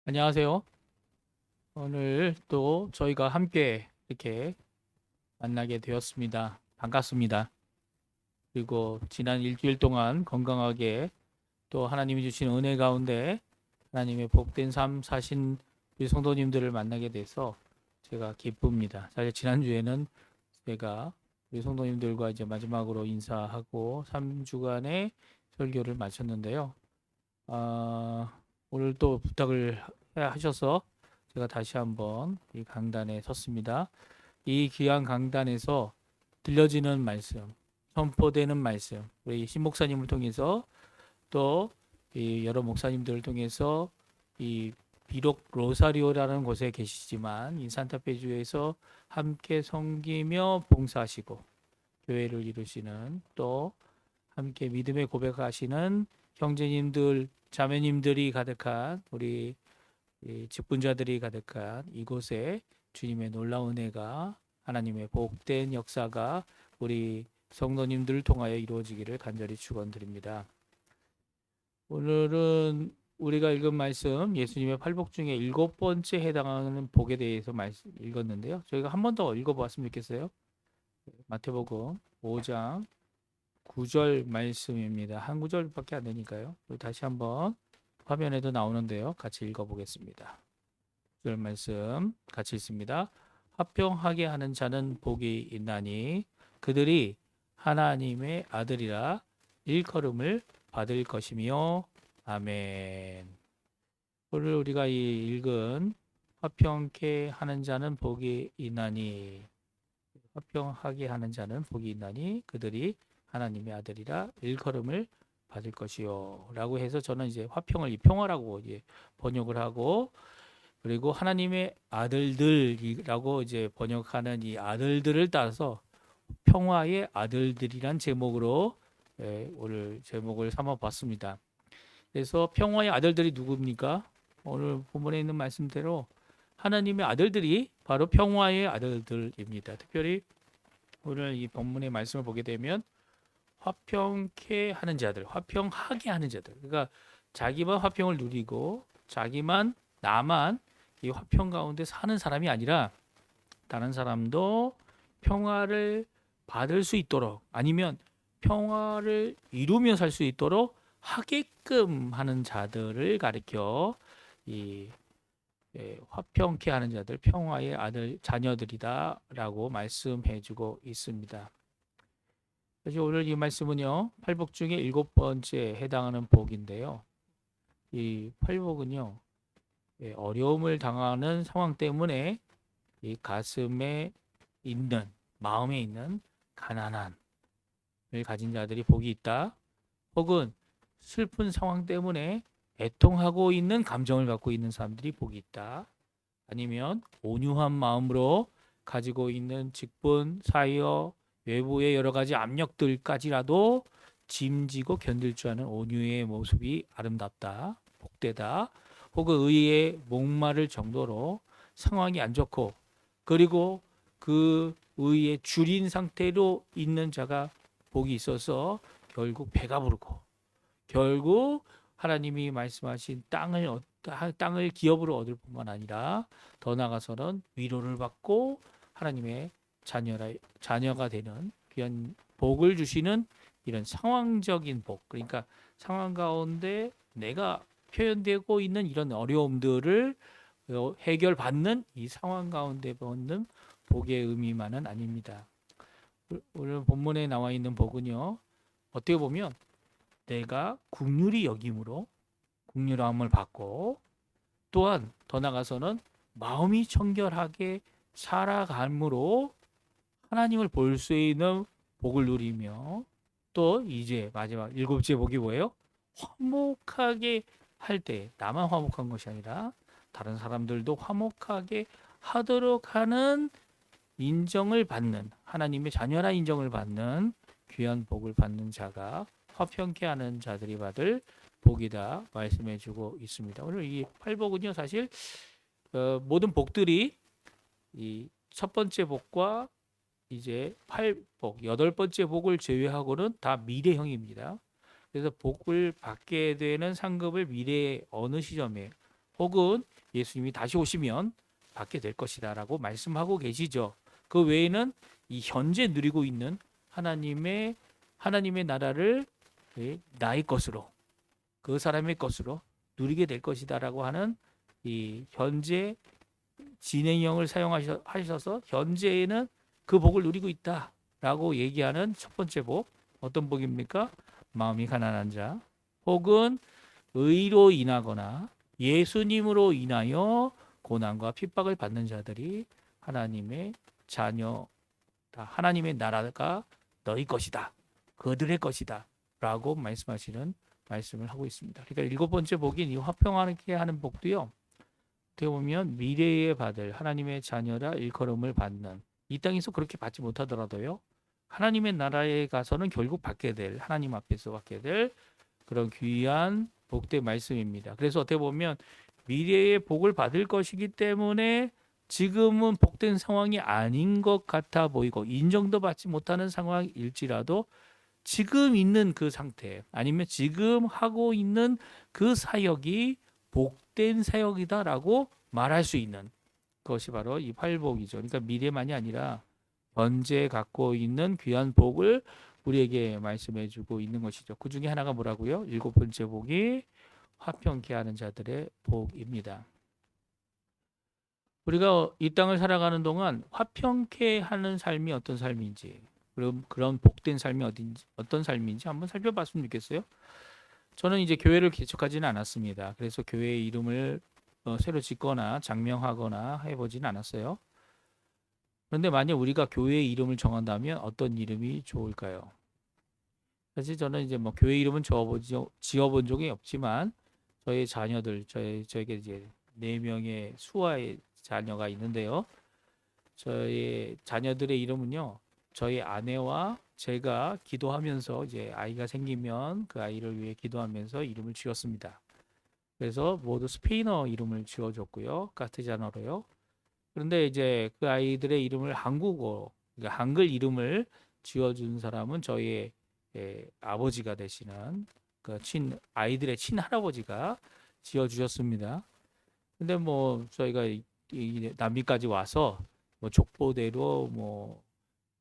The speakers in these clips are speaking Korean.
안녕하세요. 오늘 또 저희가 함께 이렇게 만나게 되었습니다. 반갑습니다. 그리고 지난 일주일 동안 건강하게 또 하나님이 주신 은혜 가운데 하나님의 복된 삶 사신 우리 성도님들을 만나게 돼서 제가 기쁩니다. 사실 지난주에는 제가 우리 성도님들과 이제 마지막으로 인사하고 3주간의 설교를 마쳤는데요. 오늘 또 부탁을 하셔서 제가 다시 한번 이 강단에 섰습니다. 이 귀한 강단에서 들려지는 말씀, 선포되는 말씀, 우리 신 목사님을 통해서 또 이 여러 목사님들을 통해서 이 비록 로사리오라는 곳에 계시지만 이 산타페주에서 함께 섬기며 봉사하시고 교회를 이루시는 또 함께 믿음의 고백하시는 형제님들, 자매님들이 가득한 우리 이 직분자들이 가득한 이곳에 주님의 놀라운 은혜가 하나님의 복된 역사가 우리 성도님들을 통하여 이루어지기를 간절히 축원드립니다. 오늘은 우리가 읽은 말씀 예수님의 팔복 중에 7번째 해당하는 복에 대해서 읽었는데요. 저희가 한 번 더 읽어보았으면 좋겠어요. 마태복음 5장 9절 말씀입니다. 한 구절밖에 안 되니까요. 다시 한번 화면에도 나오는데요. 같이 읽어보겠습니다. 9절 말씀 같이 읽습니다. 화평하게 하는 자는 복이 있나니 그들이 하나님의 아들이라 일컬음을 받을 것이며 아멘. 오늘 우리가 이 읽은 화평케 하는 자는 복이 있나니 화평하게 하는 자는 복이 있나니 그들이 하나님의 아들이라 일컬음을 받을 것이요 라고 해서 저는 이제 화평을 이 평화라고 이제 번역을 하고 그리고 하나님의 아들들이라고 이제 번역하는 이 아들들을 따라서 평화의 아들들이란 제목으로 오늘 제목을 삼아 봤습니다. 그래서 평화의 아들들이 누굽니까? 오늘 본문에 있는 말씀대로 하나님의 아들들이 바로 평화의 아들들입니다. 특별히 오늘 이 본문의 말씀을 보게 되면 화평케 하는 자들, 화평하게 하는 자들. 그러니까 자기만 화평을 누리고 자기만 나만 이 화평 가운데 사는 사람이 아니라 다른 사람도 평화를 받을 수 있도록 아니면 평화를 이루며 살 수 있도록 하게끔 하는 자들을 가리켜 이 화평케 하는 자들, 평화의 아들, 자녀들이다라고 말씀해주고 있습니다. 그래서 오늘 이 말씀은요, 팔복 중에 7번째 해당하는 복인데요. 이 팔복은요, 어려움을 당하는 상황 때문에 이 가슴에 있는, 마음에 있는 가난함을 가진 자들이 복이 있다. 혹은 슬픈 상황 때문에 애통하고 있는 감정을 갖고 있는 사람들이 복이 있다. 아니면 온유한 마음으로 가지고 있는 직분, 사이어, 외부의 여러 가지 압력들까지라도 짐지고 견딜 줄 아는 온유의 모습이 아름답다, 복되다. 혹은 의에 목마를 정도로 상황이 안 좋고 그리고 그 의에 줄인 상태로 있는 자가 복이 있어서 결국 배가 부르고 결국 하나님이 말씀하신 땅을 기업으로 얻을 뿐만 아니라 더 나아가서는 위로를 받고 하나님의 자녀가 되는 귀한 복을 주시는 이런 상황적인 복. 그러니까 상황 가운데 내가 표현되고 있는 이런 어려움들을 해결받는 이 상황 가운데 받는 복의 의미만은 아닙니다. 오늘 본문에 나와 있는 복은요. 어떻게 보면 내가 긍휼히 여김으로 긍휼함을 받고 또한 더 나아가서는 마음이 청결하게 살아감으로 하나님을 볼 수 있는 복을 누리며 또 이제 마지막 7째 복이 뭐예요? 화목하게 할 때 나만 화목한 것이 아니라 다른 사람들도 화목하게 하도록 하는 인정을 받는 하나님의 자녀라 인정을 받는 귀한 복을 받는 자가 화평케 하는 자들이 받을 복이다 말씀해주고 있습니다. 오늘 이 팔복은요 사실 모든 복들이 이 첫 번째 복과 이제 팔복 8번째 복을 제외하고는 다 미래형입니다. 그래서 복을 받게 되는 상급을 미래의 어느 시점에 혹은 예수님이 다시 오시면 받게 될 것이다라고 말씀하고 계시죠. 그 외에는 이 현재 누리고 있는 하나님의 나라를 나의 것으로 그 사람의 것으로 누리게 될 것이다라고 하는 이 현재 진행형을 사용하셔서 현재에는 그 복을 누리고 있다라고 얘기하는 첫 번째 복 어떤 복입니까? 마음이 가난한 자 혹은 의로 인하거나 예수님으로 인하여 고난과 핍박을 받는 자들이 하나님의 자녀다. 하나님의 나라가 너희 것이다. 그들의 것이다. 라고 말씀을 하고 있습니다. 그러니까 일곱 번째 복인 이 화평하게 하는 복도요. 어떻게 보면 미래에 받을 하나님의 자녀라 일컬음을 받는 이 땅에서 그렇게 받지 못하더라도요. 하나님의 나라에 가서는 결국 받게 될 하나님 앞에서 받게 될 그런 귀한 복된 말씀입니다. 그래서 어떻게 보면 미래의 복을 받을 것이기 때문에 지금은 복된 상황이 아닌 것 같아 보이고 인정도 받지 못하는 상황일지라도 지금 있는 그 상태 아니면 지금 하고 있는 그 사역이 복된 사역이다라고 말할 수 있는 것이 바로 이 팔복이죠. 그러니까 미래만이 아니라 현재 갖고 있는 귀한 복을 우리에게 말씀해 주고 있는 것이죠. 그 중에 하나가 뭐라고요? 일곱 번째 복이 화평케 하는 자들의 복입니다. 우리가 이 땅을 살아가는 동안 화평케 하는 삶이 어떤 삶인지 그런 복된 삶이 어떤 삶인지 한번 살펴봤으면 좋겠어요. 저는 이제 교회를 개척하지는 않았습니다. 그래서 교회의 이름을 새로 짓거나 장명하거나 해보지는 않았어요. 그런데 만약 우리가 교회의 이름을 정한다면 어떤 이름이 좋을까요? 사실 저는 이제 뭐 교회 이름은 지어본 적이 없지만 저희 자녀들 저에게 이제 4명의 수아의 자녀가 있는데요. 저희 자녀들의 이름은요. 저희 아내와 제가 기도하면서 이제 아이가 생기면 그 아이를 위해 기도하면서 이름을 지었습니다. 그래서 모두 스페인어 이름을 지어줬고요. 카트자너로요. 그런데 이제 그 아이들의 이름을 한국어, 그러니까 한글 이름을 지어준 사람은 저희의 아버지가 되시는 그 아이들의 친할아버지가 지어주셨습니다. 근데 뭐 저희가 이 남미까지 와서 뭐 족보대로 뭐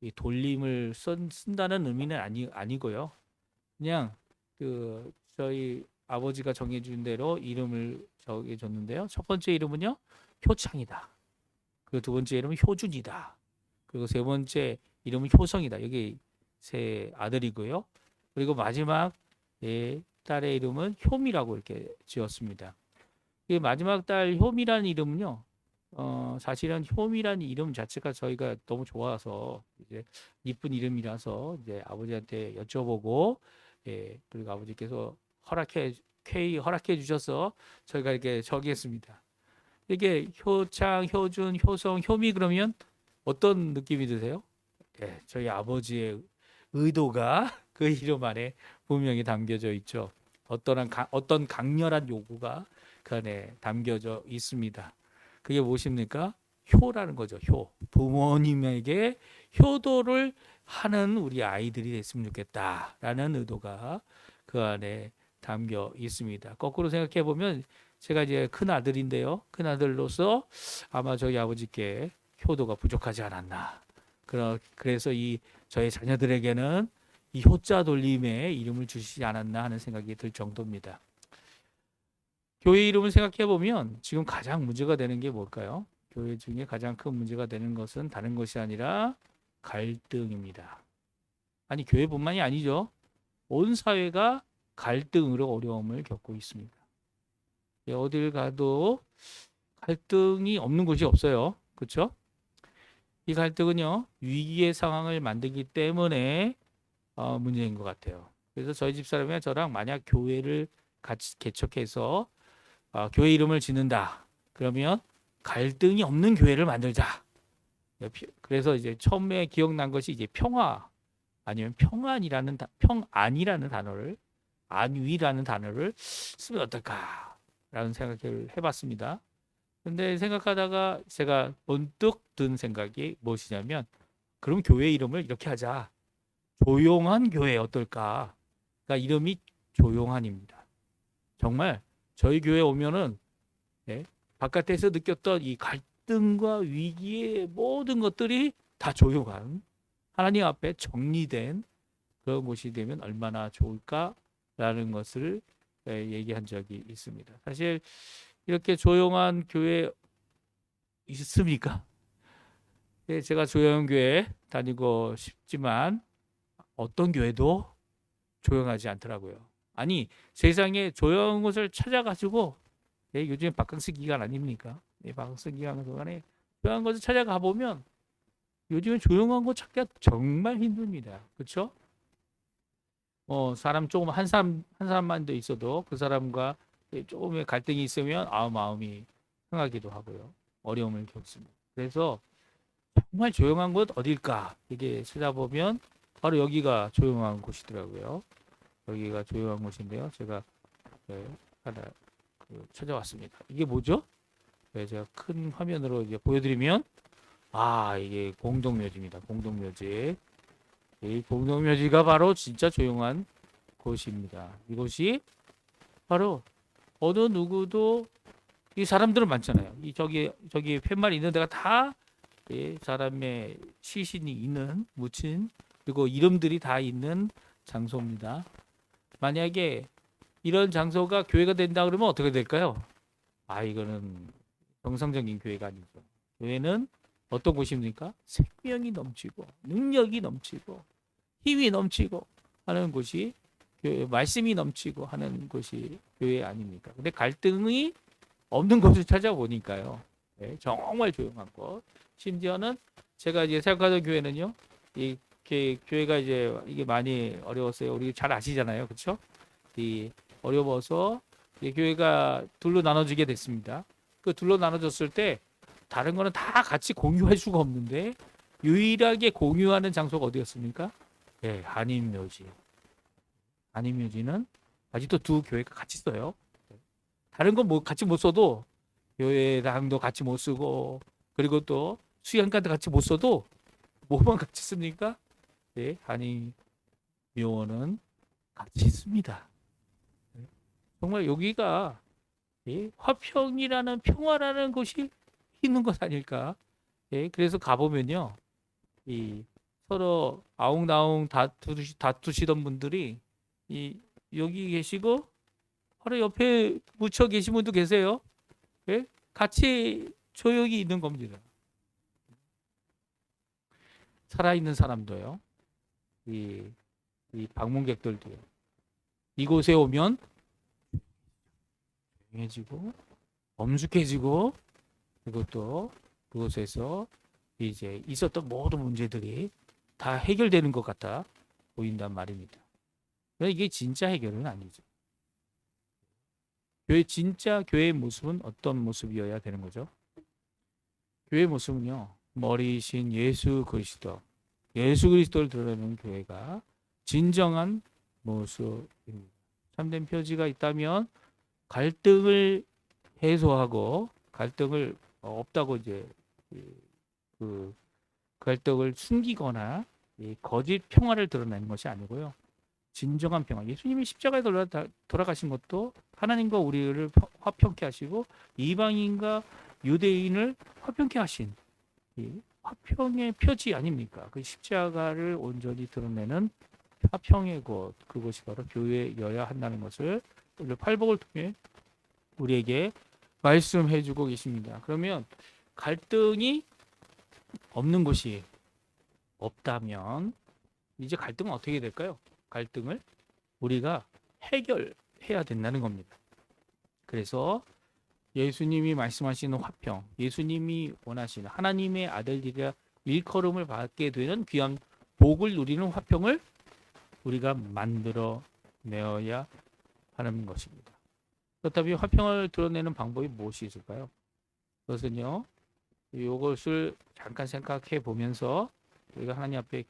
이 돌림을 쓴다는 의미는 아니고요. 그냥 그 저희 아버지가 정해준 대로 이름을 정해줬는데요. 첫 번째 이름은요 효창이다. 그리고 두 번째 이름은 효준이다. 그리고 세 번째 이름은 효성이다. 여기 세 아들이고요. 그리고 마지막 딸의 이름은 효미라고 이렇게 지었습니다. 이 마지막 딸 효미라는 이름은요. 사실은 효미라는 이름 자체가 저희가 너무 좋아서 이제 이쁜 이름이라서 이제 아버지한테 여쭤보고 그리고 아버지께서 허락해 주셔서 저희가 이렇게 정했습니다. 이게 효창, 효준, 효성, 효미 그러면 어떤 느낌이 드세요? 저희 아버지의 의도가 그 이름 안에 분명히 담겨져 있죠. 어떤 강렬한 요구가 그 안에 담겨져 있습니다. 그게 무엇입니까? 효라는 거죠. 효. 부모님에게 효도를 하는 우리 아이들이 됐으면 좋겠다라는 의도가 그 안에 담겨 있습니다. 거꾸로 생각해 보면 제가 이제 큰 아들인데요. 큰 아들로서 아마 저희 아버지께 효도가 부족하지 않았나. 그래서 저희 자녀들에게는 이 효자 돌림의 이름을 주시지 않았나 하는 생각이 들 정도입니다. 교회 이름을 생각해 보면 지금 가장 문제가 되는 게 뭘까요? 교회 중에 가장 큰 문제가 되는 것은 다른 것이 아니라 갈등입니다. 아니 교회뿐만이 아니죠. 온 사회가 갈등으로 어려움을 겪고 있습니다. 어딜 가도 갈등이 없는 곳이 없어요. 그렇죠? 이 갈등은요. 위기의 상황을 만들기 때문에 문제인 것 같아요. 그래서 저희 집사람이랑 저랑 만약 교회를 같이 개척해서 교회 이름을 짓는다. 그러면 갈등이 없는 교회를 만들자. 그래서 이제 처음에 기억난 것이 이제 평화 아니면 평안이라는 단어를 안위라는 단어를 쓰면 어떨까라는 생각을 해봤습니다. 근데 생각하다가 제가 번뜩 든 생각이 무엇이냐면 그럼 교회 이름을 이렇게 하자. 조용한 교회 어떨까? 그러니까 이름이 조용한입니다. 정말 저희 교회 오면은 예, 바깥에서 느꼈던 이 갈등과 위기의 모든 것들이 다 조용한 하나님 앞에 정리된 그런 곳이 되면 얼마나 좋을까라는 것을 얘기한 적이 있습니다. 사실 이렇게 조용한 교회 있습니까? 예, 제가 조용한 교회 다니고 싶지만 어떤 교회도 조용하지 않더라고요. 아니 세상에 조용한 곳을 찾아가지고 요즘에 바캉스 기간 아닙니까? 바캉스 기간 동안에 조용한 곳을 찾아가 보면 요즘에 조용한 곳 찾기가 정말 힘듭니다. 그렇죠? 사람 조금 한 사람만 더 있어도 그 사람과 조금의 갈등이 있으면 마음이 상하기도 하고요. 어려움을 겪습니다. 그래서 정말 조용한 곳 어딜까? 이게 찾아보면 바로 여기가 조용한 곳이더라고요. 여기가 조용한 곳인데요. 제가 하나 찾아왔습니다. 이게 뭐죠? 제가 큰 화면으로 이제 보여드리면 이게 공동묘지입니다. 공동묘지. 이 공동묘지가 바로 진짜 조용한 곳입니다. 이곳이 바로 어느 누구도 이 사람들은 많잖아요. 이 저기 팻말이 있는 데가 다 사람의 시신이 있는 묻힌 그리고 이름들이 다 있는 장소입니다. 만약에 이런 장소가 교회가 된다 그러면 어떻게 될까요? 이거는 정상적인 교회가 아니죠. 교회는 어떤 곳입니까? 생명이 넘치고 능력이 넘치고 힘이 넘치고 하는 곳이 교회, 말씀이 넘치고 하는 곳이 교회 아닙니까? 근데 갈등이 없는 곳을 찾아보니까요. 정말 조용한 곳. 심지어는 제가 이제 생각하던 교회는요. 이 교회가 이제 이게 많이 어려웠어요. 우리 잘 아시잖아요. 그렇죠? 이 어려워서 이 교회가 둘로 나눠지게 됐습니다. 그 둘로 나눠졌을 때 다른 거는 다 같이 공유할 수가 없는데 유일하게 공유하는 장소가 어디였습니까? 한인묘지. 한인묘지는 아직도 두 교회가 같이 써요. 다른 건 뭐 같이 못 써도 교회당도 같이 못 쓰고 그리고 또 수양관도 같이 못 써도 뭐만 같이 씁니까? 한인묘원은 같이 씁니다. 정말 여기가 화평이라는 평화라는 것이 있는 것 아닐까? 그래서 가보면요, 이 서로 아웅다웅 다투시던 분들이 이 여기 계시고 바로 옆에 묻혀 계신 분도 계세요. 같이 조용히 있는 겁니다. 살아있는 사람도요. 이 방문객들도요. 이곳에 오면 조용해지고 엄숙해지고 그리고 또 그곳에서 이제 있었던 모든 문제들이 다 해결되는 것 같아 보인단 말입니다. 그러나 이게 진짜 해결은 아니죠. 진짜 교회의 모습은 어떤 모습이어야 되는 거죠? 교회의 모습은요. 머리이신 예수 그리스도를 드러내는 교회가 진정한 모습입니다. 참된 표지가 있다면 갈등을 해소하고 갈등을 없다고 이제 그 갈등을 숨기거나 거짓 평화를 드러내는 것이 아니고요. 진정한 평화. 예수님이 십자가에 돌아가신 것도 하나님과 우리를 화평케 하시고 이방인과 유대인을 화평케 하신 화평의 표지 아닙니까? 그 십자가를 온전히 드러내는 화평의 곳, 그것이 바로 교회여야 한다는 것을 오늘 팔복을 통해 우리에게 말씀해 주고 계십니다. 그러면 갈등이 없는 곳이 없다면 이제 갈등은 어떻게 될까요? 갈등을 우리가 해결해야 된다는 겁니다. 그래서 예수님이 말씀하시는 화평, 예수님이 원하시는 하나님의 아들들이라 일컬음을 받게 되는 귀한 복을 누리는 화평을 우리가 만들어 내어야 하는 것입니다. 그렇다면 화평을 드러내는 방법이 무엇이 있을까요? 그것은요, 이것을 잠깐 생각해 보면서 우리가 하나님 앞에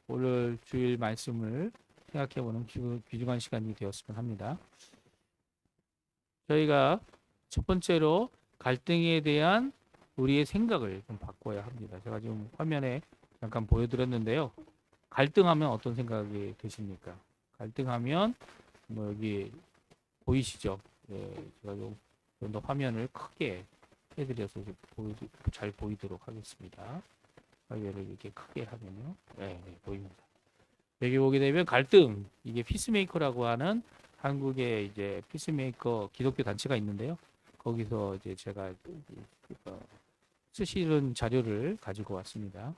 오늘 주일 말씀을 생각해 보는 귀중한 시간이 되었으면 합니다. 저희가 첫 번째로 갈등에 대한 우리의 생각을 좀 바꿔야 합니다. 제가 지금 화면에 잠깐 보여드렸는데요. 갈등하면 어떤 생각이 드십니까? 갈등하면 여기 보이시죠? 제가 좀 좀 더 화면을 크게 해드려서 잘 보이도록 하겠습니다. 화면을 이렇게 크게 하면요. 네, 네, 보입니다. 여기 보게 되면 갈등, 이게 피스메이커라고 하는 한국의 이제 피스메이커 기독교 단체가 있는데요. 거기서 이제 제가 쓰시는 자료를 가지고 왔습니다.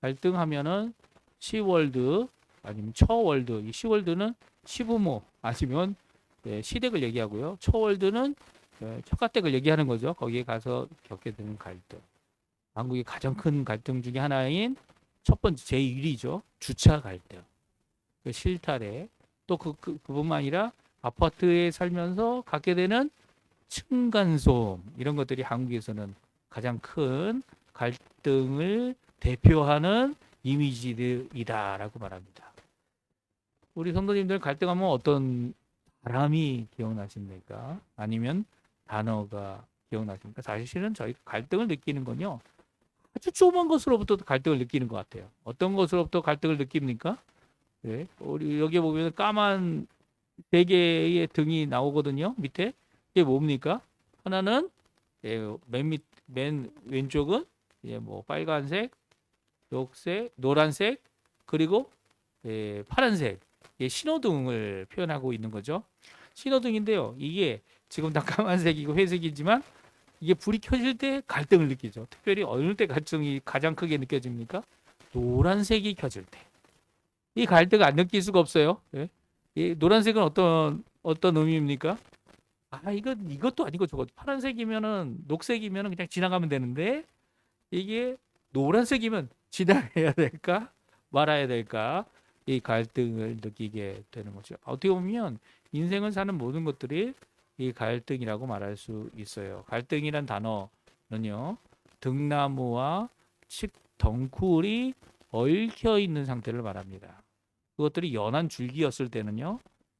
갈등하면은 시월드 아니면 처월드. 이 시월드는 시부모 아니면 시댁을 얘기하고요. 처월드는 처가댁을 얘기하는 거죠. 거기에 가서 겪게 되는 갈등. 한국의 가장 큰 갈등 중에 하나인 첫 번째 제1위죠. 주차 갈등. 그 실타래. 또 그뿐만 아니라 아파트에 살면서 갖게 되는 층간소음 이런 것들이 한국에서는 가장 큰 갈등을 대표하는 이미지들이다라고 말합니다. 우리 성도님들 갈등하면 어떤 사람이 기억나십니까? 아니면 단어가 기억나십니까? 사실은 저희 갈등을 느끼는 건요. 아주 조그만 것으로부터 갈등을 느끼는 것 같아요. 어떤 것으로부터 갈등을 느낍니까? 네. 우리 여기 보면 까만 네 개의 등이 나오거든요. 밑에 이게 뭡니까? 하나는 맨 왼쪽은 뭐 빨간색, 녹색, 노란색 그리고 파란색 신호등을 표현하고 있는 거죠. 신호등인데요. 이게 지금 다 까만색이고 회색이지만 이게 불이 켜질 때 갈등을 느끼죠. 특별히 어느 때 갈등이 가장 크게 느껴집니까? 노란색이 켜질 때. 이 갈등을 안 느낄 수가 없어요. 예? 이 노란색은 어떤 의미입니까? 아, 이것도 아니고 저것 파란색이면은 녹색이면은 그냥 지나가면 되는데 이게 노란색이면 지나가야 될까 말아야 될까 이 갈등을 느끼게 되는 거죠. 어떻게 보면 인생을 사는 모든 것들이 이 갈등이라고 말할 수 있어요. 갈등이란 단어는요 등나무와 덩쿨이 얽혀 있는 상태를 말합니다. 그것들이 연한 줄기였을 때는요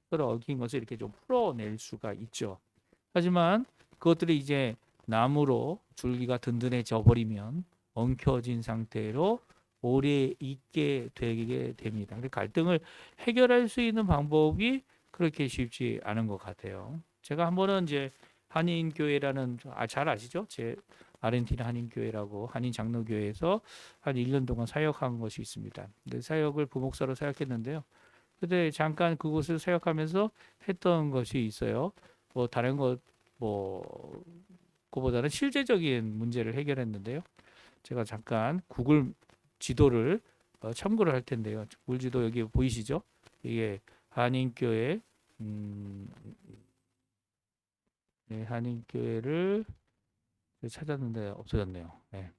서로 얽힌 것을 이렇게 좀 풀어낼 수가 있죠. 하지만 그것들이 이제 나무로 줄기가 든든해져 버리면 엉켜진 상태로 오래 있게 되게 됩니다. 갈등을 해결할 수 있는 방법이 그렇게 쉽지 않은 것 같아요. 제가 한 번은 이제 한인교회라는 잘 아시죠? 제 아르헨티나 한인교회라고 한인 장로교회에서 한 1년 동안 사역한 것이 있습니다. 근데 사역을 부목사로 사역했는데요. 근데 잠깐 그곳을 사역하면서 했던 것이 있어요. 뭐 다른 뭐 그보다는 실제적인 문제를 해결했는데요. 제가 잠깐 구글 지도를 참고를 할 텐데요. 구글 지도 여기 보이시죠? 이게 한인교회 네, 한인교회를 찾았는데 없어졌네요. 네.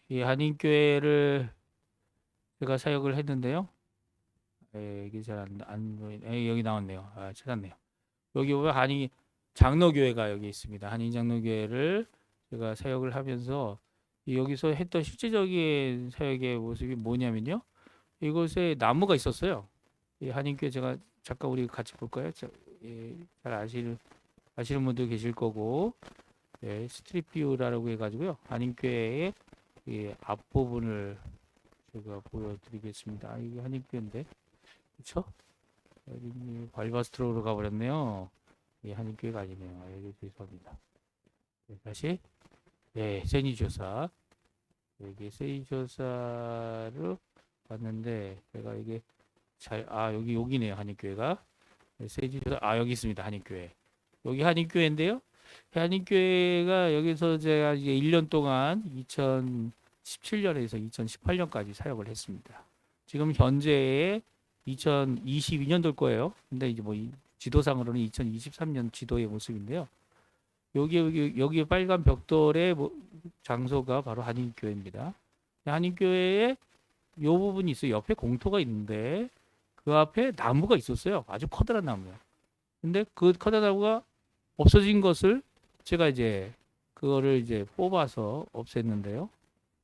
이 한인교회를 제가 사역을 했는데요. 이게 잘 안 보이네. 여기 나왔네요. 찾았네요. 여기 보면 한인 장로교회가 여기 있습니다. 한인 장로교회를 제가 사역을 하면서 여기서 했던 실제적인 사역의 모습이 뭐냐면요. 이곳에 나무가 있었어요. 이 한인교회 제가 잠깐 우리 같이 볼까요? 잘 아시는 분들 계실 거고 스트릿 뷰라고 해가지고요. 한인교회의 앞부분을 제가 보여드리겠습니다. 이게 한인교회인데 그렇죠? 여기 발바스트로로 가버렸네요. 한인교회가 아니네요. 여기 죄송합니다. 다시 세니조사 여기 세니조사를 봤는데 제가 이게 여기네요. 한인교회가 세니조사 여기 있습니다. 한인교회 여기 한인교회인데요. 한인교회가 여기서 제가 이제 1년 동안 2017년에서 2018년까지 사역을 했습니다. 지금 현재의 2022년도일 거예요. 근데 이제 뭐 지도상으로는 2023년 지도의 모습인데요. 여기 빨간 벽돌의 장소가 바로 한인교회입니다. 한인교회에 이 부분이 있어요. 옆에 공터가 있는데 그 앞에 나무가 있었어요. 아주 커다란 나무요. 근데 그 커다란 나무가 없어진 것을 제가 이제 그거를 이제 뽑아서 없앴는데요.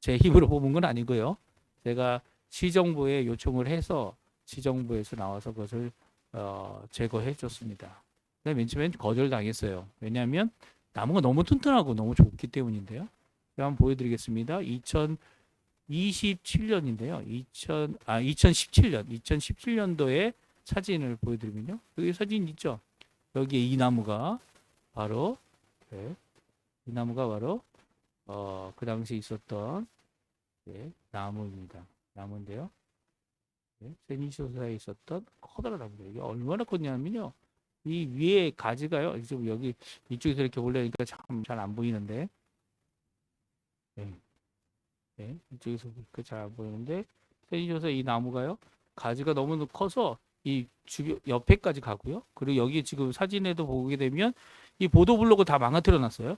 제 힘으로 뽑은 건 아니고요. 제가 시정부에 요청을 해서 시정부에서 나와서 그것을 제거해 줬습니다. 근데 맨 처음엔 거절당했어요. 왜냐하면 나무가 너무 튼튼하고 너무 좋기 때문인데요. 제가 한번 보여드리겠습니다. 27년인데요. 2017년도에 사진을 보여드리면요. 여기 사진 있죠? 여기에 이 나무가 바로, 네, 이 나무가 바로, 그 당시에 있었던, 네, 나무입니다. 나무인데요. 네, 세니시오사에 있었던 커다란 나무예요. 이게 얼마나 컸냐면요. 이 위에 가지가요. 지금 여기 이쪽에서 이렇게 올려니까 참 잘 안 보이는데, 네, 네, 이쪽에서 잘 안 보이는데, 세니시오사 이 나무가요. 가지가 너무 커서 이 주변 옆에까지 가고요. 그리고 여기 지금 사진에도 보게 되면 이 보도블록을 다 망가뜨려 놨어요.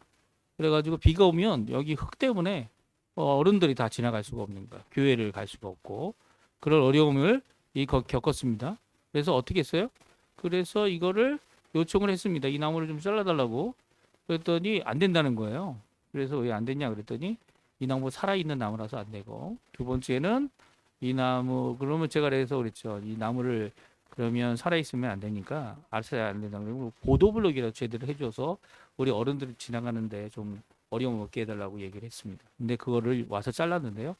그래가지고 비가 오면 여기 흙 때문에 어른들이 다 지나갈 수가 없는 거야. 교회를 갈 수가 없고 그런 어려움을 겪었습니다. 그래서 어떻게 했어요? 그래서 이거를 요청을 했습니다. 이 나무를 좀 잘라달라고. 그랬더니 안 된다는 거예요. 그래서 왜 안 됐냐 그랬더니 이 나무 살아있는 나무라서 안 되고 두 번째는 이 나무 그러면 제가 그래서 그랬죠. 이 나무를 그러면 살아있으면 안 되니까 알아서 안 된다 그러고 보도블록이라도 제대로 해줘서 우리 어른들이 지나가는데 좀 어려움 없게 해달라고 얘기를 했습니다. 근데 그거를 와서 잘랐는데요.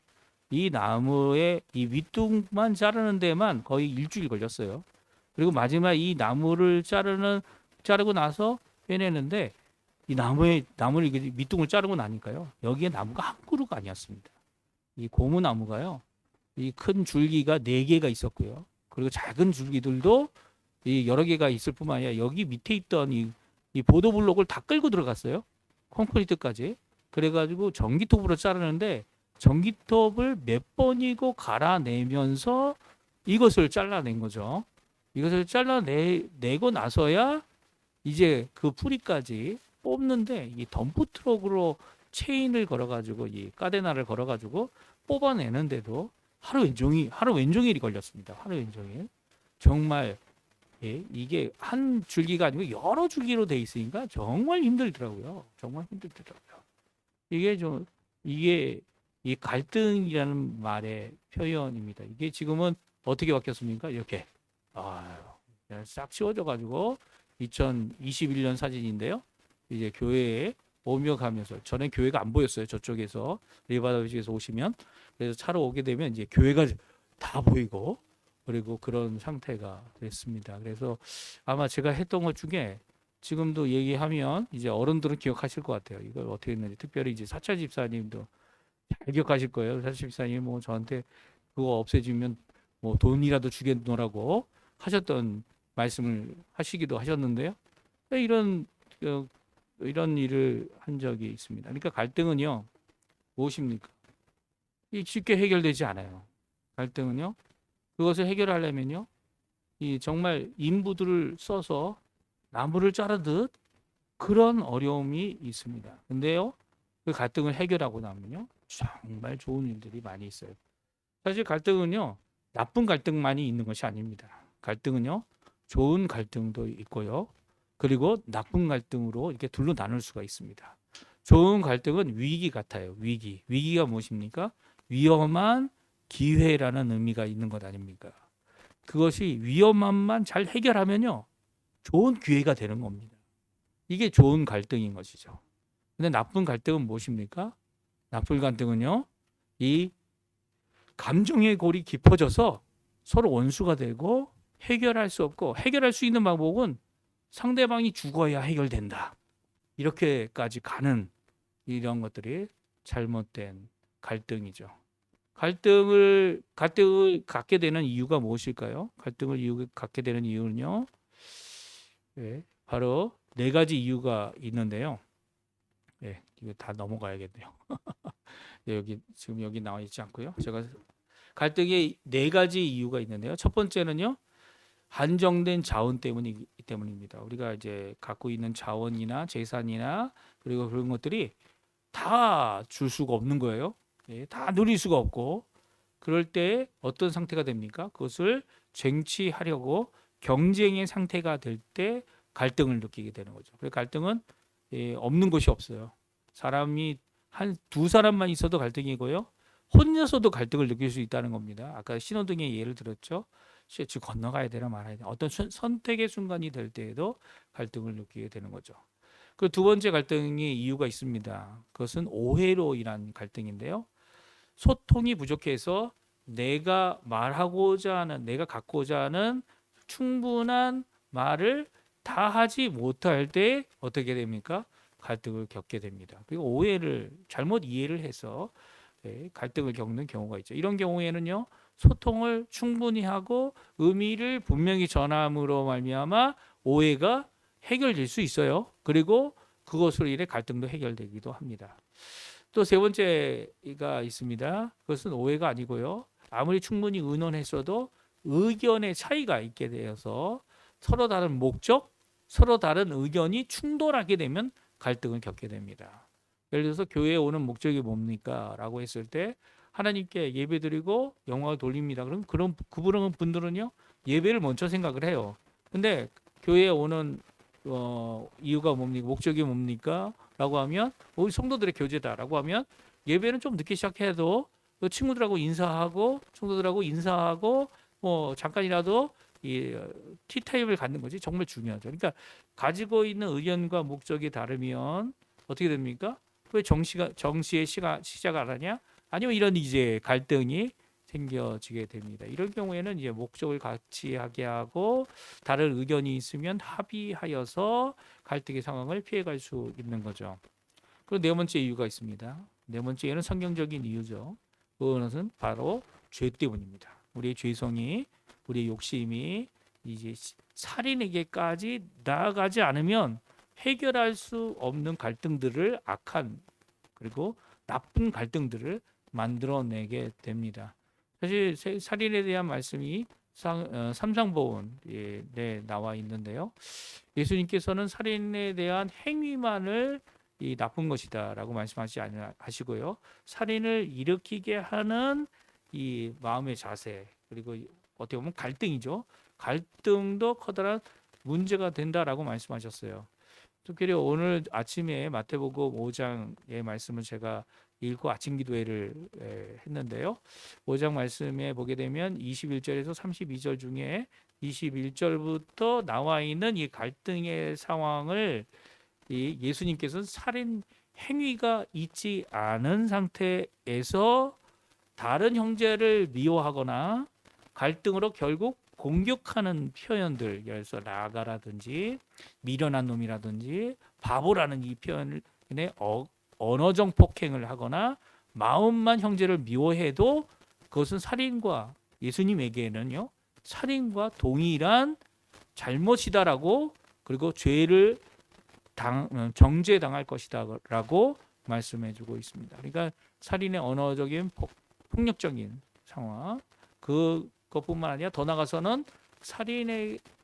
이 나무의 이 윗둥만 자르는 데만 거의 일주일 걸렸어요. 그리고 마지막 이 나무를 자르고 나서 빼내는데 이 나무를 이게 밑둥을 자르고 나니까요. 여기에 나무가 한 그루가 아니었습니다. 이 고무나무가요. 이 큰 줄기가 4개가 있었고요. 그리고 작은 줄기들도 이 여러 개가 있을 뿐만 아니라 여기 밑에 있던 이 보도블록을 다 끌고 들어갔어요. 콘크리트까지. 그래가지고 전기톱으로 자르는데 전기톱을 몇 번이고 갈아내면서 이것을 잘라낸 거죠. 이것을 잘라내고 나서야 이제 그 뿌리까지 뽑는데 이 덤프 트럭으로 체인을 걸어가지고 이 까데나를 걸어가지고 뽑아내는데도 하루 왼종일이 걸렸습니다. 하루 왼종일. 정말 예, 이게 한 줄기가 아니고 여러 줄기로 돼 있으니까 정말 힘들더라고요. 정말 힘들더라고요. 이게 좀 이게 이 갈등이라는 말의 표현입니다. 이게 지금은 어떻게 바뀌었습니까? 이렇게 싹 치워져 가지고 2021년 사진인데요. 이제 교회에 오며 가면서 전에 교회가 안 보였어요. 저쪽에서 리바다 쪽에서 오시면 그래서 차로 오게 되면 이제 교회가 다 보이고 그리고 그런 상태가 됐습니다. 그래서 아마 제가 했던 것 중에 지금도 얘기하면 이제 어른들은 기억하실 것 같아요. 이걸 어떻게 했는지 특별히 이제 사찰 집사님도 잘 기억하실 거예요. 사찰 집사님 뭐 저한테 그거 없애주면 뭐 돈이라도 주겠노라고 하셨던 말씀을 하시기도 하셨는데요. 이런 이런 일을 한 적이 있습니다. 그러니까 갈등은요 무엇입니까? 쉽게 해결되지 않아요. 갈등은요 그것을 해결하려면요 이 정말 인부들을 써서 나무를 자르듯 그런 어려움이 있습니다. 근데요 그 갈등을 해결하고 나면요 정말 좋은 일들이 많이 있어요. 사실 갈등은요 나쁜 갈등만이 있는 것이 아닙니다. 갈등은요 좋은 갈등도 있고요. 그리고 나쁜 갈등으로 이렇게 둘로 나눌 수가 있습니다. 좋은 갈등은 위기 같아요. 위기. 위기가 무엇입니까? 위험한 기회라는 의미가 있는 것 아닙니까? 그것이 위험함만 잘 해결하면요. 좋은 기회가 되는 겁니다. 이게 좋은 갈등인 것이죠. 근데 나쁜 갈등은 무엇입니까? 나쁜 갈등은요. 이 감정의 골이 깊어져서 서로 원수가 되고 해결할 수 없고 해결할 수 있는 방법은 상대방이 죽어야 해결된다. 이렇게까지 가는 이런 것들이 잘못된 갈등이죠. 갈등을 갖게 되는 이유가 무엇일까요? 갈등을 갖게 되는 이유는요. 네, 바로 4가지 이유가 있는데요. 네, 이거 다 넘어가야겠네요. 네, 여기 나와 있지 않고요. 제가 갈등의 4가지 이유가 있는데요. 첫 번째는요. 한정된 자원 때문입니다. 우리가 이제 갖고 있는 자원이나 재산이나 그리고 그런 것들이 다 줄 수가 없는 거예요. 예, 다 누릴 수가 없고 그럴 때 어떤 상태가 됩니까? 그것을 쟁취하려고 경쟁의 상태가 될 때 갈등을 느끼게 되는 거죠. 그래서 갈등은 없는 것이 없어요. 사람이 한 2사람만 있어도 갈등이고요. 혼자서도 갈등을 느낄 수 있다는 겁니다. 아까 신호등의 예를 들었죠. 즉 건너가야 되나 말아야 되나 어떤 선택의 순간이 될 때에도 갈등을 느끼게 되는 거죠. 그 두 번째 갈등의 이유가 있습니다. 그것은 오해로 인한 갈등인데요. 소통이 부족해서 내가 말하고자 하는, 내가 갖고자 하는 충분한 말을 다 하지 못할 때 어떻게 됩니까? 갈등을 겪게 됩니다. 그리고 오해를 잘못 이해를 해서 갈등을 겪는 경우가 있죠. 이런 경우에는요, 소통을 충분히 하고 의미를 분명히 전함으로 말미암아 오해가 해결될 수 있어요. 그리고 그것으로 인해 갈등도 해결되기도 합니다. 또 세 번째가 있습니다. 그것은 오해가 아니고요. 아무리 충분히 의논했어도 의견의 차이가 있게 되어서 서로 다른 목적, 서로 다른 의견이 충돌하게 되면 갈등을 겪게 됩니다. 예를 들어서 교회에 오는 목적이 뭡니까? 라고 했을 때 하나님께 예배드리고 영광을 돌립니다. 그럼 그런 분들은요, 예배를 먼저 생각을 해요. 근데 교회에 오는 이유가 뭡니까? 목적이 뭡니까? 라고 하면 우리 성도들의 교제다라고 하면 예배는 좀 늦게 시작해도 친구들하고 인사하고 성도들하고 인사하고 뭐 잠깐이라도 이 티타임을 갖는 것이 정말 중요하죠. 그러니까 가지고 있는 의견과 목적이 다르면 어떻게 됩니까? 왜 정시에 시작 안 하냐? 아니면 이런 이제 갈등이 생겨지게 됩니다. 이런 경우에는 이제 목적을 같이 하게 하고 다른 의견이 있으면 합의하여서 갈등의 상황을 피해갈 수 있는 거죠. 그리고 네 번째 이유가 있습니다. 네 번째는 성경적인 이유죠. 그것은 바로 죄 때문입니다. 우리의 죄성이, 우리의 욕심이 이제 살인에게까지 나아가지 않으면 해결할 수 없는 갈등들을 악한 그리고 나쁜 갈등들을 만들어내게 됩니다. 사실 살인에 대한 말씀이 삼상보훈에 나와 있는데요. 예수님께서는 살인에 대한 행위만을 이 나쁜 것이다라고 말씀하지 않으시고요. 살인을 일으키게 하는 이 마음의 자세 그리고 어떻게 보면 갈등이죠. 갈등도 커다란 문제가 된다라고 말씀하셨어요. 특별히 오늘 아침에 마태복음 5장의 말씀을 제가 읽고 아침 기도회를 했는데요. 5장 말씀에 보게 되면 21절에서 32절 중에 21절부터 나와 있는 이 갈등의 상황을 이 예수님께서는 살인 행위가 있지 않은 상태에서 다른 형제를 미워하거나 갈등으로 결국 공격하는 표현들, 예를 들어서 나가라든지 미련한 놈이라든지 바보라는 이 표현에 언어적 폭행을 하거나 마음만 형제를 미워해도 그것은 살인과 예수님에게는요 살인과 동일한 잘못이다라고 그리고 죄를 정죄당할 것이다라고 말씀해주고 있습니다. 그러니까 살인의 언어적인 폭력적인 상황 그것뿐만 아니라 더 나가서는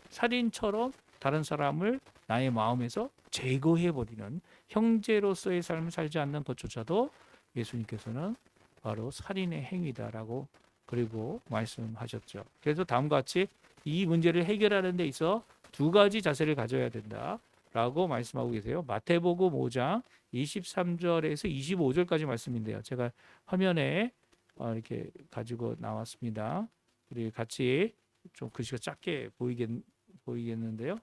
살인처럼 다른 사람을 나의 마음에서 제거해버리는 형제로서의 삶을 살지 않는 것조차도 예수님께서는 바로 살인의 행위다라고 그리고 말씀하셨죠. 그래서 다음과 같이 이 문제를 해결하는 데 있어 두 가지 자세를 가져야 된다라고 말씀하고 계세요. 마태복음 5장 23절에서 25절까지 말씀인데요. 제가 화면에 이렇게 가지고 나왔습니다. 우리 같이 좀 글씨가 작게 보이겠는데요.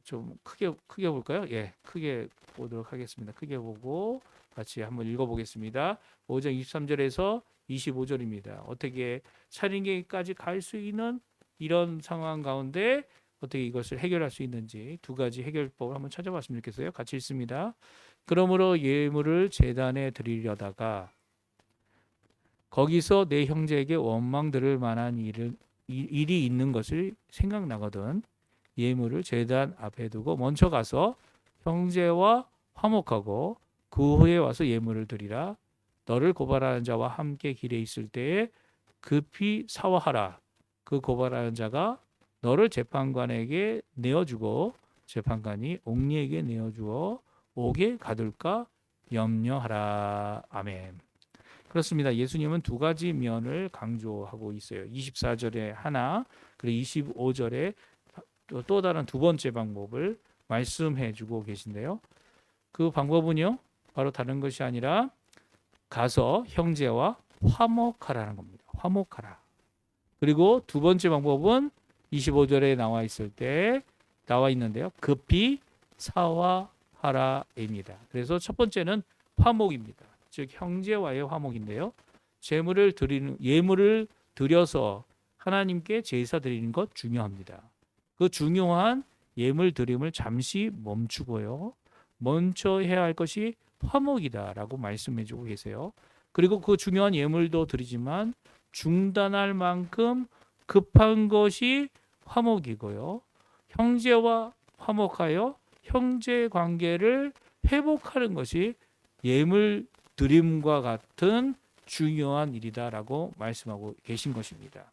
좀 크게 볼까요? 예, 크게 보도록 하겠습니다. 크게 보고 같이 한번 읽어보겠습니다. 5장 23절에서 25절입니다. 어떻게 살인계까지 갈 수 있는 이런 상황 가운데 어떻게 이것을 해결할 수 있는지 두 가지 해결법을 한번 찾아봤으면 좋겠어요. 같이 읽습니다. 그러므로 예물을 제단에 드리려다가 거기서 내 형제에게 원망 들을 만한 일이 있는 것을 생각나거든 예물을 제단 앞에 두고 먼저 가서 형제와 화목하고 그 후에 와서 예물을 드리라. 너를 고발하는 자와 함께 길에 있을 때에 급히 사화하라. 그 고발하는 자가 너를 재판관에게 내어주고 재판관이 옥리에게 내어주어 옥에 가둘까 염려하라. 아멘. 그렇습니다. 예수님은 두 가지 면을 강조하고 있어요. 24절에 하나, 그리고 25절에 또 다른 두 번째 방법을 말씀해 주고 계신데요. 그 방법은요. 바로 다른 것이 아니라 가서 형제와 화목하라는 겁니다. 화목하라. 그리고 두 번째 방법은 25절에 나와 있는데요. 급히 사화하라입니다. 그래서 첫 번째는 화목입니다. 즉 형제와의 화목인데요. 예물을 드려서 하나님께 제사 드리는 것 중요합니다. 그 중요한 예물 드림을 잠시 멈추고요. 먼저 해야 할 것이 화목이다라고 말씀해 주고 계세요. 그리고 그 중요한 예물도 드리지만 중단할 만큼 급한 것이 화목이고요. 형제와 화목하여 형제 관계를 회복하는 것이 예물 드림과 같은 중요한 일이다라고 말씀하고 계신 것입니다.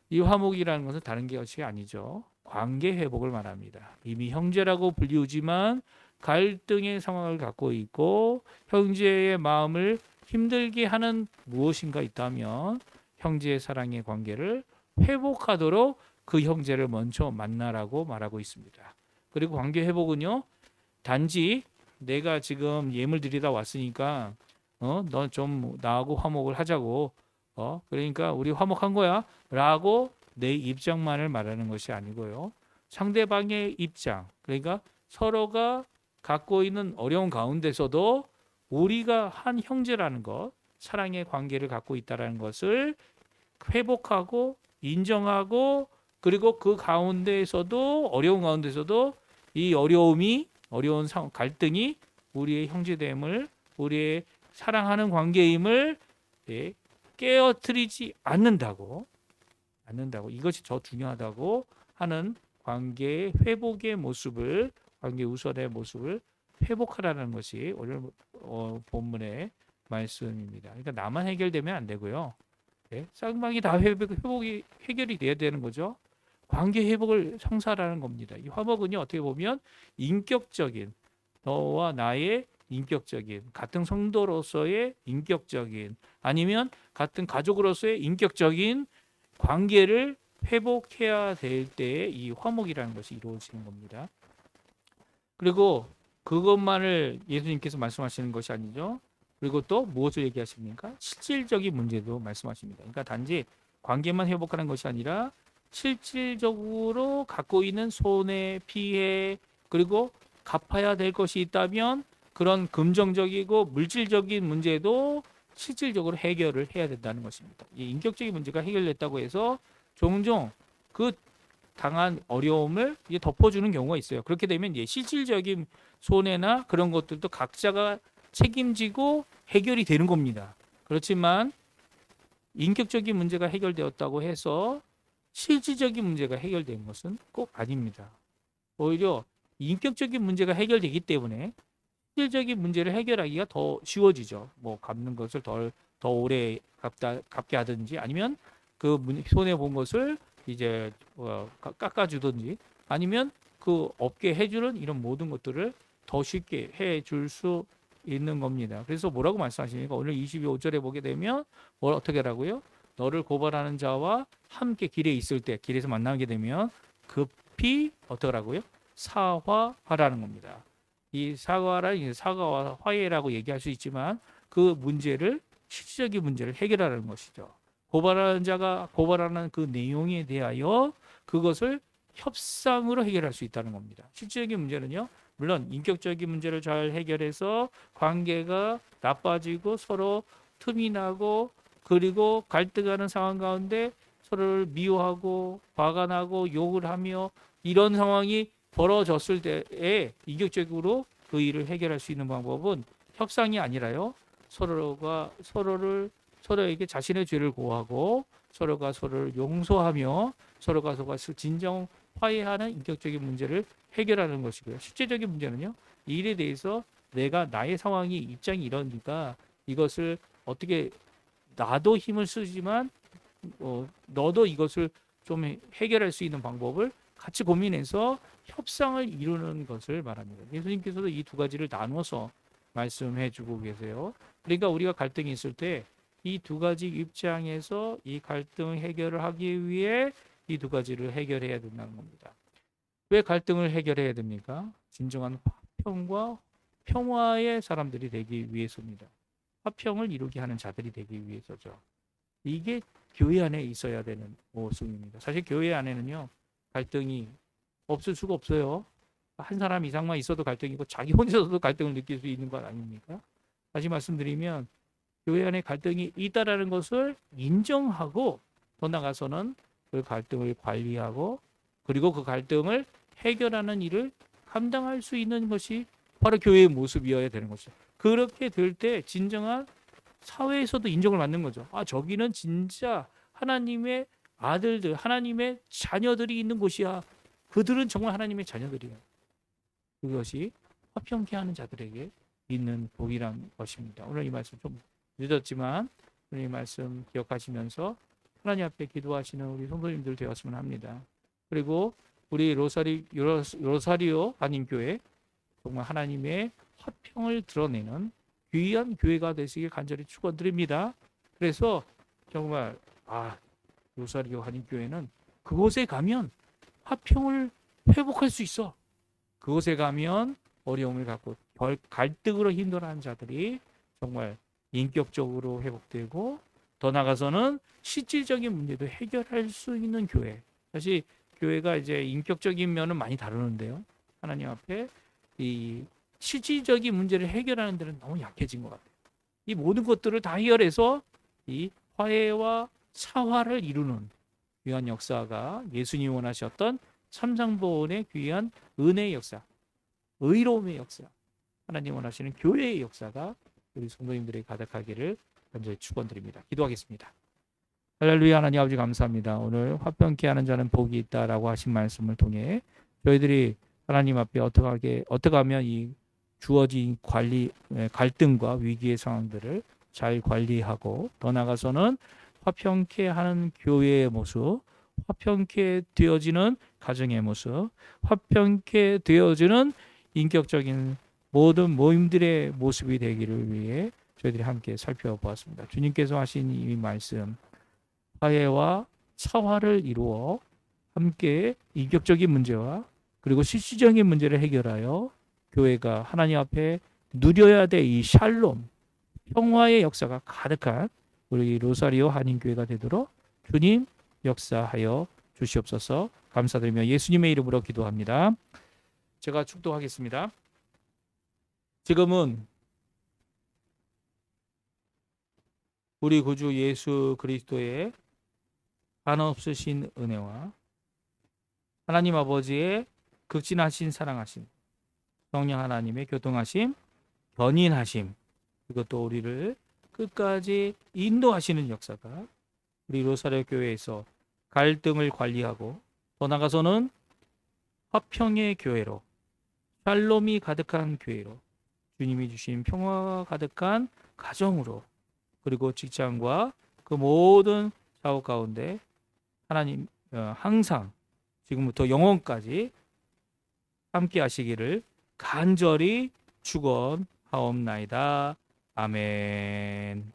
이 화목이라는 것은 다른 것이 아니죠. 관계 회복을 말합니다. 이미 형제라고 불리우지만 갈등의 상황을 갖고 있고 형제의 마음을 힘들게 하는 무엇인가 있다면 형제의 사랑의 관계를 회복하도록 그 형제를 먼저 만나라고 말하고 있습니다. 그리고 관계 회복은요, 단지 내가 지금 예물 드리다 왔으니까 너 좀 나하고 화목을 하자고, 그러니까 우리 화목한 거야 라고 내 입장만을 말하는 것이 아니고요, 상대방의 입장, 그러니까 서로가 갖고 있는 어려운 가운데서도 우리가 한 형제라는 것, 사랑의 관계를 갖고 있다는 것을 회복하고 인정하고, 그리고 그 가운데에서도 어려운 가운데서도 이 어려운 갈등이 우리의 형제됨을, 우리의 사랑하는 관계임을 깨어뜨리지 않는다고 이것이 더 중요하다고 하는 관계의 회복의 모습을, 관계 우선의 모습을 회복하라는 것이 오늘 본문의 말씀입니다. 그러니까 나만 해결되면 안 되고요. 쌍방이 다 회복이 해결이 돼야 되는 거죠. 관계 회복을 성사라는 겁니다. 이 화목은요, 어떻게 보면 인격적인, 너와 나의 인격적인, 같은 성도로서의 인격적인, 아니면 같은 가족으로서의 인격적인 관계를 회복해야 될 때에 이 화목이라는 것이 이루어지는 겁니다. 그리고 그것만을 예수님께서 말씀하시는 것이 아니죠. 그리고 또 무엇을 얘기하십니까? 실질적인 문제도 말씀하십니다. 그러니까 단지 관계만 회복하는 것이 아니라 실질적으로 갖고 있는 손해, 피해, 그리고 갚아야 될 것이 있다면 그런 금전적이고 물질적인 문제도 실질적으로 해결을 해야 된다는 것입니다. 이 인격적인 문제가 해결됐다고 해서 종종 그 당한 어려움을 이제 덮어주는 경우가 있어요. 그렇게 되면 이제 실질적인 손해나 그런 것들도 각자가 책임지고 해결이 되는 겁니다. 그렇지만 인격적인 문제가 해결되었다고 해서 실질적인 문제가 해결된 것은 꼭 아닙니다. 오히려 인격적인 문제가 해결되기 때문에 실질적인 문제를 해결하기가 더 쉬워지죠. 뭐 갚는 것을 더 오래 갚게 하든지, 아니면 그 손해 본 것을 이제 깎아주든지, 아니면 그 없게 해주는 이런 모든 것들을 더 쉽게 해줄 수 있는 겁니다. 그래서 뭐라고 말씀하시니까 오늘 22절에 보게 되면 뭘 어떻게 하라고요? 너를 고발하는 자와 함께 길에 있을 때, 길에서 만나게 되면 급히 어떠라고요? 사화하라는 겁니다. 이 사과와 화해라고 얘기할 수 있지만 그 문제를, 실질적인 문제를 해결하라는 것이죠. 고발하는 자가 고발하는 그 내용에 대하여 그것을 협상으로 해결할 수 있다는 겁니다. 실질적인 문제는요, 물론 인격적인 문제를 잘 해결해서 관계가 나빠지고 서로 틈이 나고, 그리고 갈등하는 상황 가운데 서로를 미워하고 화가 나고 욕을 하며 이런 상황이 벌어졌을 때에 인격적으로 그 일을 해결할 수 있는 방법은 협상이 아니라요, 서로에게 자신의 죄를 고하고 서로가 서로를 용서하며 서로가 진정 화해하는 인격적인 문제를 해결하는 것이고요. 실제적인 문제는요, 이 일에 대해서 내가 나의 상황이 입장이 이러니까 이것을 어떻게, 나도 힘을 쓰지만 너도 이것을 좀 해결할 수 있는 방법을 같이 고민해서 협상을 이루는 것을 말합니다. 예수님께서도 이 두 가지를 나눠서 말씀해 주고 계세요. 그러니까 우리가 갈등이 있을 때 이 두 가지 입장에서 이 갈등 해결을 하기 위해 이 두 가지를 해결해야 된다는 겁니다. 왜 갈등을 해결해야 됩니까? 진정한 화평과 평화의 사람들이 되기 위해서입니다. 화평을 이루게 하는 자들이 되기 위해서죠. 이게 교회 안에 있어야 되는 모습입니다. 사실 교회 안에는요, 갈등이 없을 수가 없어요. 한 사람 이상만 있어도 갈등이고 자기 혼자서도 갈등을 느낄 수 있는 것 아닙니까? 다시 말씀드리면 교회 안에 갈등이 있다라는 것을 인정하고 더 나아가서는 그 갈등을 관리하고 그리고 그 갈등을 해결하는 일을 감당할 수 있는 것이 바로 교회의 모습이어야 되는 거죠. 그렇게 될 때 진정한 사회에서도 인정을 받는 거죠. 아, 저기는 진짜 하나님의 아들들, 하나님의 자녀들이 있는 곳이야. 그들은 정말 하나님의 자녀들이에요. 그것이 화평케 하는 자들에게 있는 복이란 것입니다. 오늘 이 말씀 좀 늦었지만 오늘 이 말씀 기억하시면서 하나님 앞에 기도하시는 우리 성도님들 되었으면 합니다. 그리고 우리 로사리오 한인교회 정말 하나님의 화평을 드러내는 귀한 교회가 되시길 간절히 축원드립니다. 그래서 정말 로사리오 한인교회는 그곳에 가면 화평을 회복할 수 있어. 그곳에 가면 어려움을 갖고 갈등으로 힘들어하는 자들이 정말 인격적으로 회복되고 더 나아가서는 실질적인 문제도 해결할 수 있는 교회. 사실 교회가 이제 인격적인 면은 많이 다루는데요. 하나님 앞에 이 실질적인 문제를 해결하는 데는 너무 약해진 것 같아요. 이 모든 것들을 다 해결해서 이 화해와 사화를 이루는 귀한 역사가 예수님이 원하셨던 삼상보훈의 귀한 은혜의 역사, 의로움의 역사, 하나님 원하시는 교회의 역사가 우리 성도님들에게 가득하기를 간절히 축원드립니다. 기도하겠습니다. 할렐루야. 하나님 아버지 감사합니다. 오늘 화평케 하는 자는 복이 있다라고 하신 말씀을 통해 저희들이 하나님 앞에 어떻게 하면 이 주어진 갈등과 위기의 상황들을 잘 관리하고 더 나아가서는 화평케 하는 교회의 모습, 화평케 되어지는 가정의 모습, 화평케 되어지는 인격적인 모든 모임들의 모습이 되기를 위해 저희들이 함께 살펴보았습니다. 주님께서 하신 이 말씀, 화해와 사화를 이루어 함께 인격적인 문제와 그리고 실질적인 문제를 해결하여 교회가 하나님 앞에 누려야 될 이 샬롬, 평화의 역사가 가득한 우리 로사리오 한인교회가 되도록 주님 역사하여 주시옵소서. 감사드리며 예수님의 이름으로 기도합니다. 제가 축도하겠습니다. 지금은 우리 구주 예수 그리스도의 한없으신 은혜와 하나님 아버지의 극진하신 사랑하심, 성령 하나님의 교통하심, 견인하심, 그것도 우리를 끝까지 인도하시는 역사가 우리 로사리오 교회에서 갈등을 관리하고 더 나아가서는 화평의 교회로, 샬롬이 가득한 교회로, 주님이 주신 평화가 가득한 가정으로, 그리고 직장과 그 모든 사업 가운데 하나님 항상 지금부터 영원까지 함께 하시기를 간절히 축원하옵나이다. 아멘.